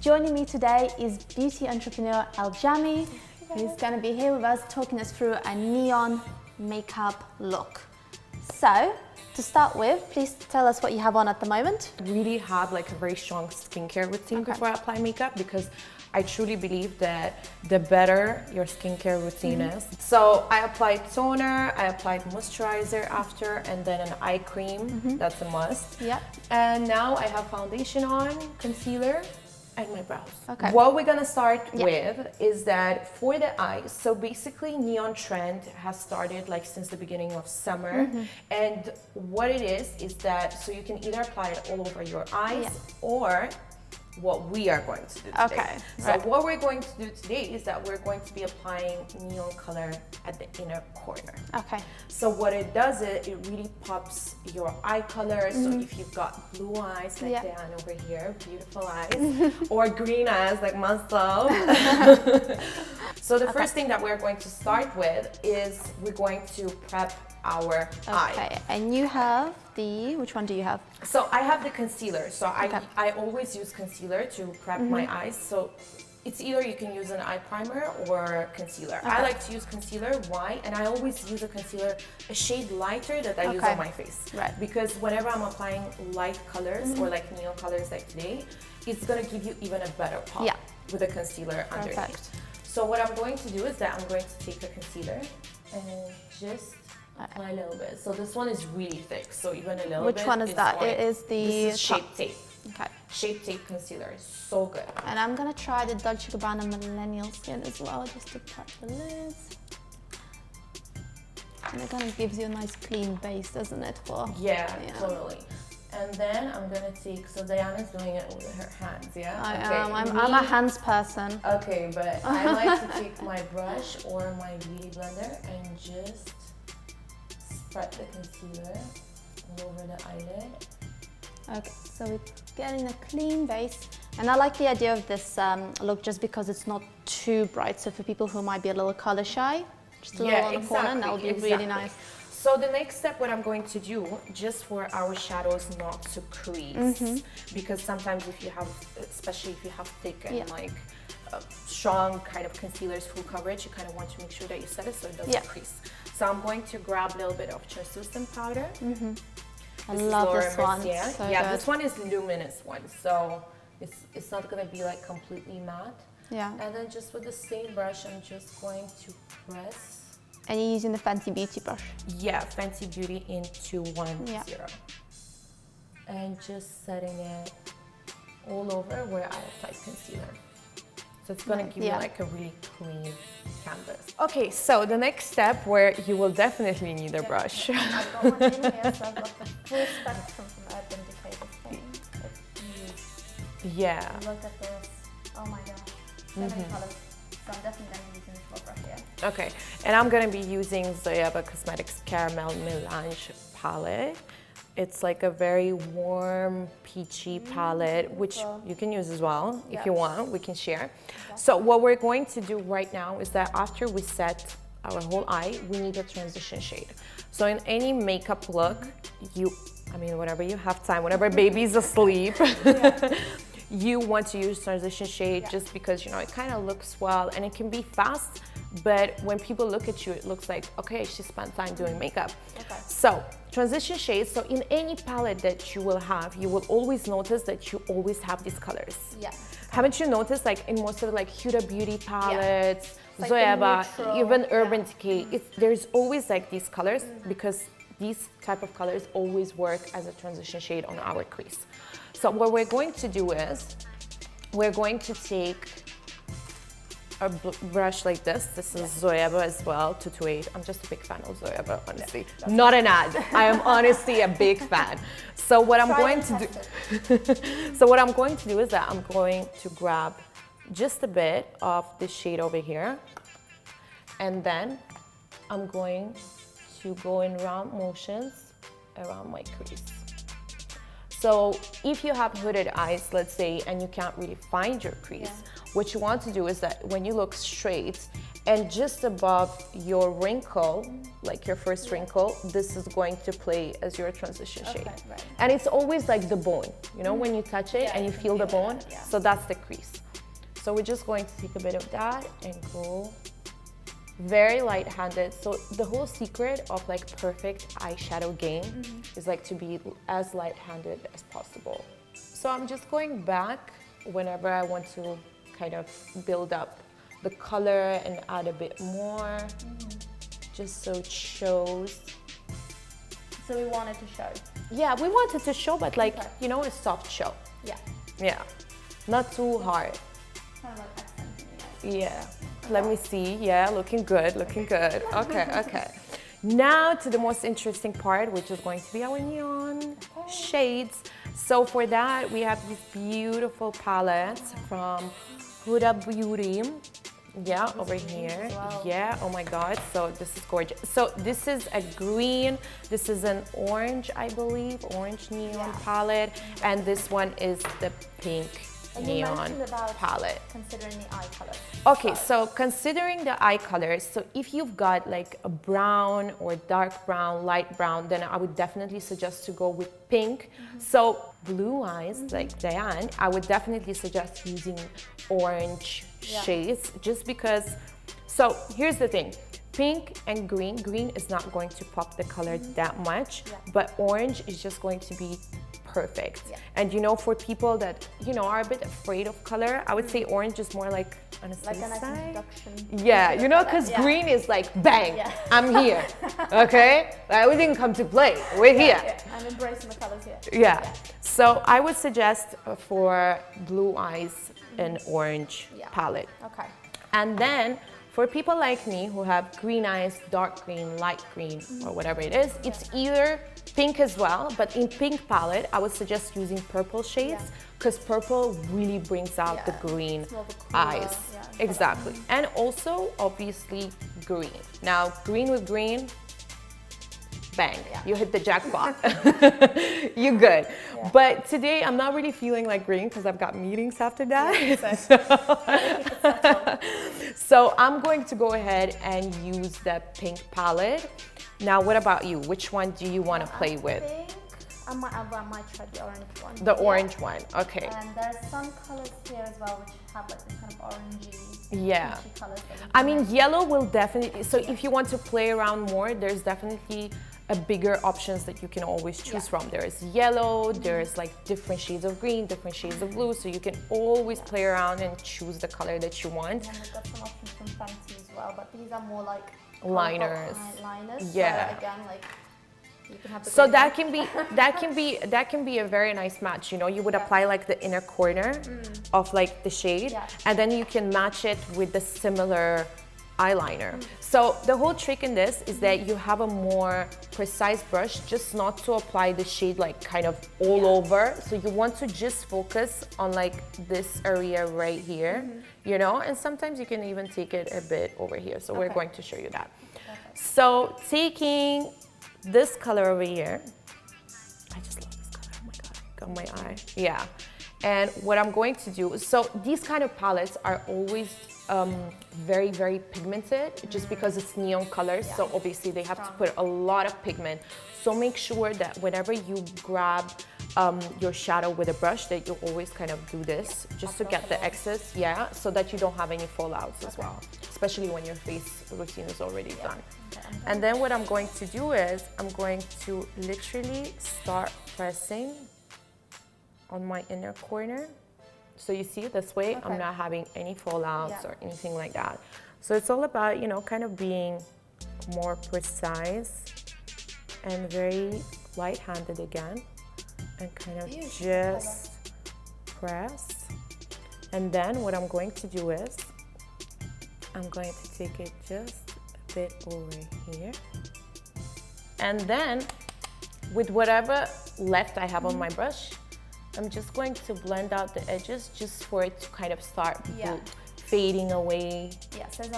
joining me today is beauty entrepreneur Eljammi, who's going to be here with us talking us through a neon makeup look. So, to start with, please tell us what you have on at the moment. Really have like a very strong skincare routine before I apply makeup, because I truly believe that the better your skincare routine is. So I applied toner, I applied moisturizer after, and then an eye cream. That's a must. Yeah. And now I have foundation on, concealer, and my brows. Okay. What we're gonna start with is that for the eyes, so basically neon trend has started like since the beginning of summer. And what it is that, so you can either apply it all over your eyes or what we are going to do today. Okay. So what we're going to do today is that we're going to be applying neon color at the inner corner. Okay. So what it does is it really pops your eye color. So if you've got blue eyes like Dan over here, beautiful eyes, or green eyes like myself. So the first thing that we're going to start with is we're going to prep our eye. Okay, and you have the, which one do you have? So I have the concealer. So I always use concealer to prep my eyes. So it's either you can use an eye primer or concealer. I like to use concealer. Why? And I always use a concealer a shade lighter that I use on my face. Right. Because whenever I'm applying light colors or like neon colors like today, it's gonna give you even a better pop with a concealer underneath. So what I'm going to do is that I'm going to take the concealer and just apply a little bit. So this one is really thick, so even a little bit. Which one is that? It is the This is Shape Tape. Okay. Shape Tape concealer is so good. And I'm gonna try the Dolce & Gabbana Millennial Skin as well, just to prep the lids. And it kind of gives you a nice clean base, doesn't it? Yeah, totally. And then I'm gonna take, so Diana's doing it with her hands, yeah? I am. I'm a hands person. Okay, but I like to take my brush or my beauty blender and just spread the concealer all over the eyelid. Okay, so we're getting a clean base. And I like the idea of this look just because it's not too bright. So for people who might be a little color shy, just a little on the corner, that would be really nice. So the next step, what I'm going to do, just for our shadows not to crease, because sometimes if you have, especially if you have thick and like strong kind of concealers, full coverage, you kind of want to make sure that you set it so it doesn't crease. So I'm going to grab a little bit of translucent powder. I love this one. Yeah, so this one is luminous one, so it's not gonna be like completely matte. Yeah. And then just with the same brush, I'm just going to press. And you're using the Fenty Beauty brush? Yeah, Fenty Beauty in 210. And just setting it all over where I applied concealer. So it's gonna give you like a really clean canvas. Okay, so the next step where you will definitely need a brush. I've got one in here, so I've got the full spectrum from Urban Decay thing. It's huge. Yeah. Look at this. Oh my gosh. So many colors. So I'm definitely going to be using this full brush here. Okay, and I'm gonna be using Zoeva Cosmetics Caramel Melange palette. It's like a very warm, peachy palette, which you can use as well if you want. We can share. So what we're going to do right now is that after we set our whole eye, we need a transition shade. So in any makeup look, whenever you have time, whenever baby's asleep, you want to use transition shade just because, it kind of looks well and it can be fast. But when people look at you, it looks like, okay, she spent time doing makeup. So transition shades, so in any palette that you will have, you will always notice that you always have these colors. Haven't you noticed, like in most of like Huda Beauty palettes, like Zoeva, even Urban Decay, there's always like these colors because these type of colors always work as a transition shade on our crease. So what we're going to do is, we're going to take a brush like this. This is Zoeva as well, 228. I'm just a big fan of Zoeva, honestly. Not an ad. I am honestly a big fan. So what I'm going to do, is that I'm going to grab just a bit of this shade over here, and then I'm going to go in round motions around my crease. So if you have hooded eyes, let's say, and you can't really find your crease, what you want to do is that when you look straight And just above your wrinkle, like your first wrinkle, this is going to play as your transition shade. Right. And it's always like the bone, you know, when you touch it and you feel the bone. Yeah. So that's the crease. So we're just going to take a bit of that and go very light-handed. So the whole secret of like perfect eyeshadow game is like to be as light-handed as possible. So I'm just going back whenever I want to kind of build up the color and add a bit more, just so it shows. So we wanted to show. Yeah, we wanted to show, but like, you know, a soft show. Yeah. Yeah, not too hard. Kind of like accenting it. Yeah, let me see. Yeah, looking good, looking good. Okay, okay. Now to the most interesting part, which is going to be our neon shades. So for that, we have these beautiful palettes from Huda Beauty. Yeah, over here. Well. Yeah, oh my God, so this is gorgeous. So this is a green, this is an orange, I believe, orange neon palette, and this one is the pink neon palette. Considering the eye color. Okay, so considering the eye colors, so if you've got like a brown or dark brown, light brown, then I would definitely suggest to go with pink. So blue eyes, like Diane, I would definitely suggest using orange shades, just because. So here's the thing, pink and green is not going to pop the color that much, but orange is just going to be perfect. And you know, for people that, you know, are a bit afraid of color, I would say orange is more like on a safe side. Introduction. Yeah, you know, because green is like, bang, I'm here, okay? Like, we didn't come to play, we're here. I'm embracing the colors here. Yeah, so I would suggest for blue eyes an orange palette. Okay. And then for people like me who have green eyes, dark green, light green, or whatever it is, it's either pink as well, but in pink palette, I would suggest using purple shades, because purple really brings out the green eyes. Exactly. And also, obviously, green. Now, green with green, bang, you hit the jackpot. You're good. But today, I'm not really feeling like green because I've got meetings after that. So I'm going to go ahead and use the pink palette. Now, what about you? Which one do you want to play with? I might try the orange one. The orange one, okay. And there's some colors here as well which have like this kind of orangey, peachy colors. I mean, yellow will definitely, so if you want to play around more, there's definitely a bigger options that you can always choose from. There is yellow, there's like different shades of green, different shades of blue, so you can always play around and choose the color that you want. And we've got some options from Fenty as well, but these are more like liners. Yeah. So again, like you can have the so that can be a very nice match. You know, you would apply like the inner corner of like the shade, and then you can match it with the similar eyeliner. So the whole trick in this is that you have a more precise brush, just not to apply the shade like kind of all over. So you want to just focus on like this area right here, you know, and sometimes you can even take it a bit over here. So we're going to show you that. So taking this color over here, I just love this color, oh my God, got my eye. Yeah, and what I'm going to do, so these kind of palettes are always very, very pigmented, just because it's neon colors, so obviously they have to put a lot of pigment. So make sure that whenever you grab your shadow with a brush, that you always kind of do this, just to get the excess, so that you don't have any fallouts as well, especially when your face routine is already done. And then what I'm going to do is, I'm going to literally start pressing on my inner corner. So you see, this way I'm not having any fallouts or anything like that. So it's all about, you know, kind of being more precise and very light-handed again, and kind of just press. And then what I'm going to do is, I'm going to take it just a bit over here. And then with whatever left I have on my brush, I'm just going to blend out the edges just for it to kind of start fading away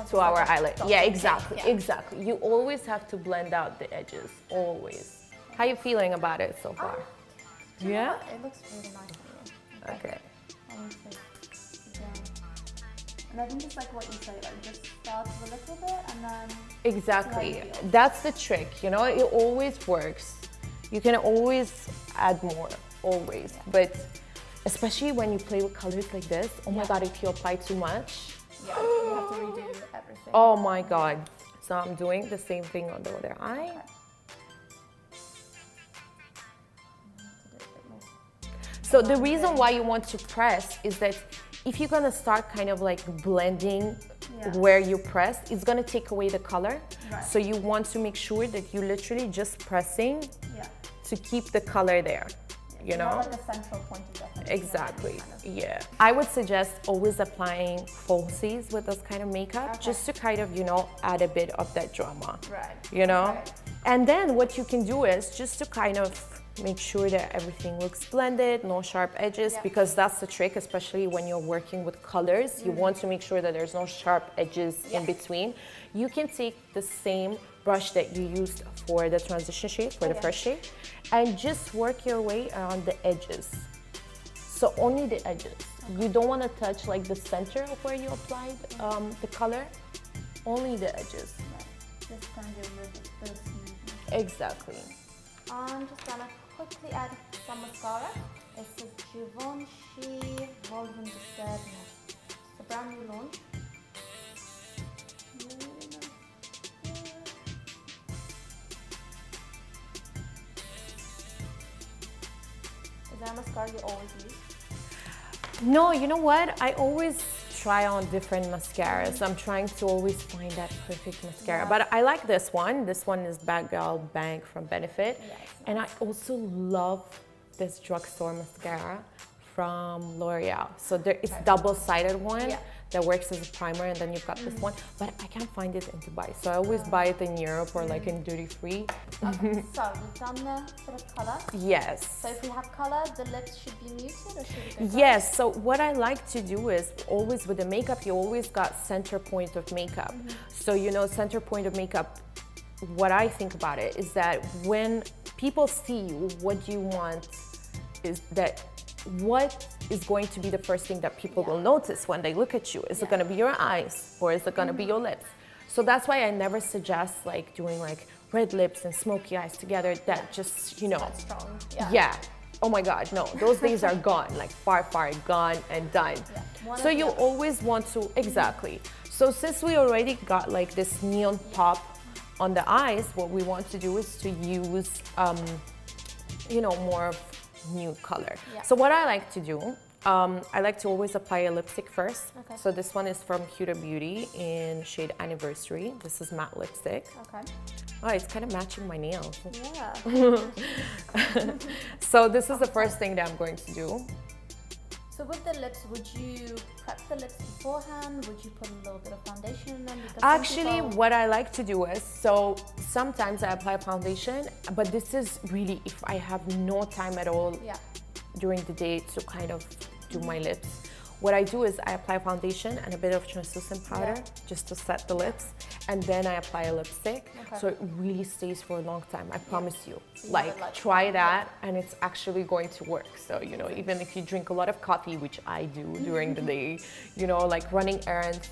to our eyelid. Yeah, exactly, exactly. You always have to blend out the edges, always. How are you feeling about it so far? It looks really nice. Okay. And I think it's like what you say, like just start with a little bit and then... Exactly. That's the trick, you know, it always works. You can always add more, always. But especially when you play with colors like this, oh my God, if you apply too much. Yeah, you have to redo everything. Oh my God. So I'm doing the same thing on the other eye. So the reason why you want to press is that if you're gonna start kind of like blending where you press, it's gonna take away the color. Right. So you want to make sure that you're literally just pressing to keep the color there, you know? Like a central point of definitely. Exactly, yeah. I would suggest always applying falsies with this kind of makeup, just to kind of, you know, add a bit of that drama, you know? And then what you can do is just to kind of make sure that everything looks blended, no sharp edges, because that's the trick, especially when you're working with colors. You want to make sure that there's no sharp edges in between. You can take the same brush that you used for the transition shade, for the first shade, and just work your way around the edges. So only the edges. You don't want to touch like the center of where you applied the color, only the edges. Just kind of remove the smoothness. Exactly. I'm just gonna quickly add some mascara. It's a Givenchy Volume Disturbance. It's a brand new launch. Is there a mascara you always use? No, you know what? I always try on different mascaras. I'm trying to always find that perfect mascara. But I like this one. This one is Bad Girl Bank from Benefit. And I also love this drugstore mascara from L'Oreal. So it's double-sided one that works as a primer, and then you've got this one. But I can't find it in Dubai, so I always buy it in Europe or like in duty-free. Okay, so we've done the bit of color. Yes. So if we have color, the lips should be muted, or should we go Yes, so what I like to do is always with the makeup, you always got center point of makeup. So, you know, center point of makeup, what I think about it is that when people see you, what you want is that what is going to be the first thing that people will notice when they look at you? Is it going to be your eyes, or is it going to be your lips? So that's why I never suggest like doing like red lips and smoky eyes together. That just, you know, That's strong. Oh my God, no, those days are gone, like far, far gone and done. So you always want to, exactly. So since we already got like this neon pop on the eyes, what we want to do is to use, you know, more of nude color. So what I like to do, I like to always apply a lipstick first. So this one is from Huda Beauty in shade Anniversary. This is matte lipstick. Oh, it's kind of matching my nails. So this is the first thing that I'm going to do. So with the lips, would you prep the lips beforehand? Would you put a little bit of foundation in them? Because actually, what I like to do is, so sometimes I apply foundation, but this is really if I have no time at all during the day to kind of do my lips. What I do is I apply foundation and a bit of translucent powder just to set the lips, and then I apply a lipstick, so it really stays for a long time. I promise you. Like try that, and it's actually going to work. So, you know, even if you drink a lot of coffee, which I do during the day, you know, like running errands,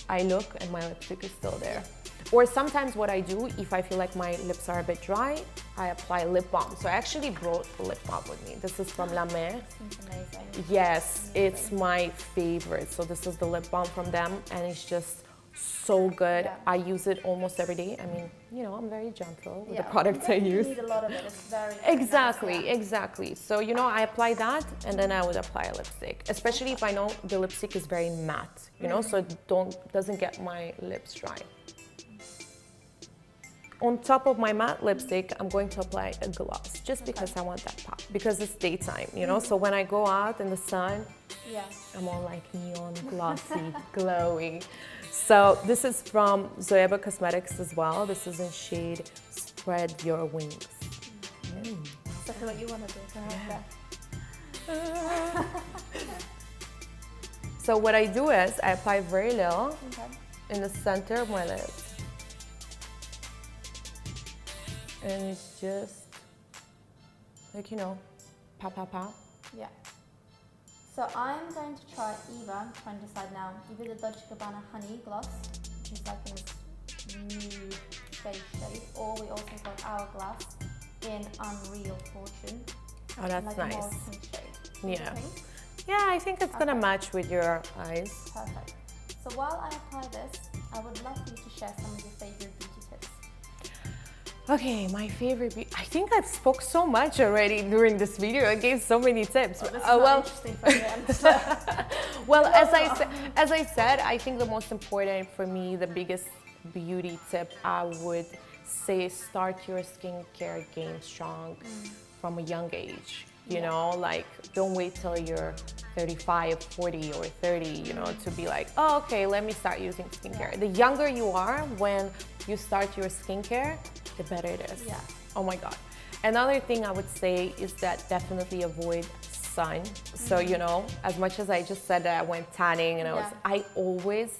I look and my lipstick is still there. Or sometimes what I do, if I feel like my lips are a bit dry, I apply lip balm. So I actually brought the lip balm with me. This is from La Mer. Seems amazing. Yes, it's my favorite. So this is the lip balm from them, and it's just so good. I use it almost every day. I mean, you know, I'm very gentle with the products I use. You need a lot of it. It's very exactly, exactly. So, you know, I apply that, and then I would apply a lipstick, especially if I know the lipstick is very matte, you know, so it doesn't get my lips dry. On top of my matte lipstick, I'm going to apply a gloss, just because I want that pop, because it's daytime, you know, so when I go out in the sun, I'm all like neon, glossy, glowy. So this is from Zoeva Cosmetics as well. This is in shade Spread Your Wings. Exactly what you want to do. So what I do is I apply very little in the center of my lips. And it's just like, you know, pow, pow, pow. So I'm going to try either, I'm trying to decide now, either the Dolce & Gabbana Honey Gloss, which is like in this nude beige shade, or we also got Hourglass in Unreal Fortune. Oh, that's like nice. More pink shade. Yeah. Yeah, I think it's gonna match with your eyes. Perfect. So while I apply this, I would love for you to share some of your favorite beauty tips. Okay, my favorite I think I've spoke so much already during this video. I gave so many tips. This is not interesting for you. Well, as I said, I think the most important for me, the biggest beauty tip, I would say start your skincare game strong from a young age. You know, like don't wait till you're 35, 40 or 30, you know, to be like, oh, okay, let me start using skincare. The younger you are when you start your skincare, the better it is. Yeah. Oh my God. Another thing I would say is that definitely avoid sun. So, you know, as much as I just said that I went tanning and I always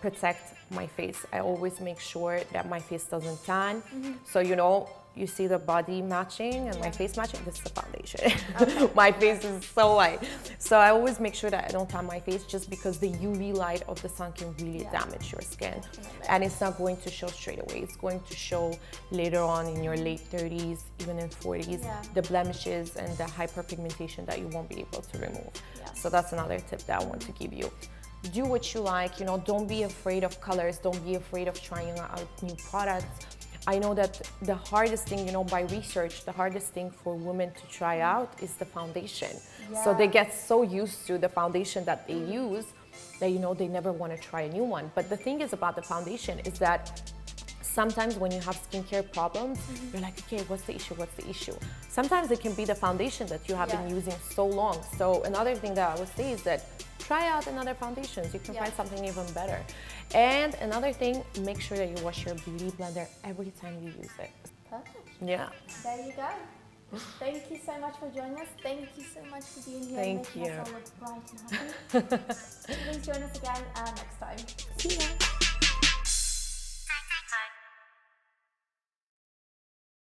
protect my face. I always make sure that my face doesn't tan. So, you know, you see the body matching and my face matching, this is the foundation. Okay. My face is so white. So I always make sure that I don't tan my face just because the UV light of the sun can really damage your skin. Definitely. And it's not going to show straight away. It's going to show later on in your late 30s, even in 40s, the blemishes and the hyperpigmentation that you won't be able to remove. So that's another tip that I want to give you. Do what you like, you know, don't be afraid of colors, don't be afraid of trying out new products. I know that the hardest thing, you know, by research, the hardest thing for women to try out is the foundation. So they get so used to the foundation that they use that, you know, they never want to try a new one. But the thing is about the foundation is that sometimes when you have skincare problems, you're like, okay, what's the issue? What's the issue? Sometimes it can be the foundation that you have been using so long. So another thing that I would say is that try out another foundations. You can find something even better. And another thing, make sure that you wash your beauty blender every time you use it. Perfect. Yeah. There you go. Thank you so much for joining us. Thank you so much for being here. Thank and making you. us all look bright and happy. Please join us again next time. See ya.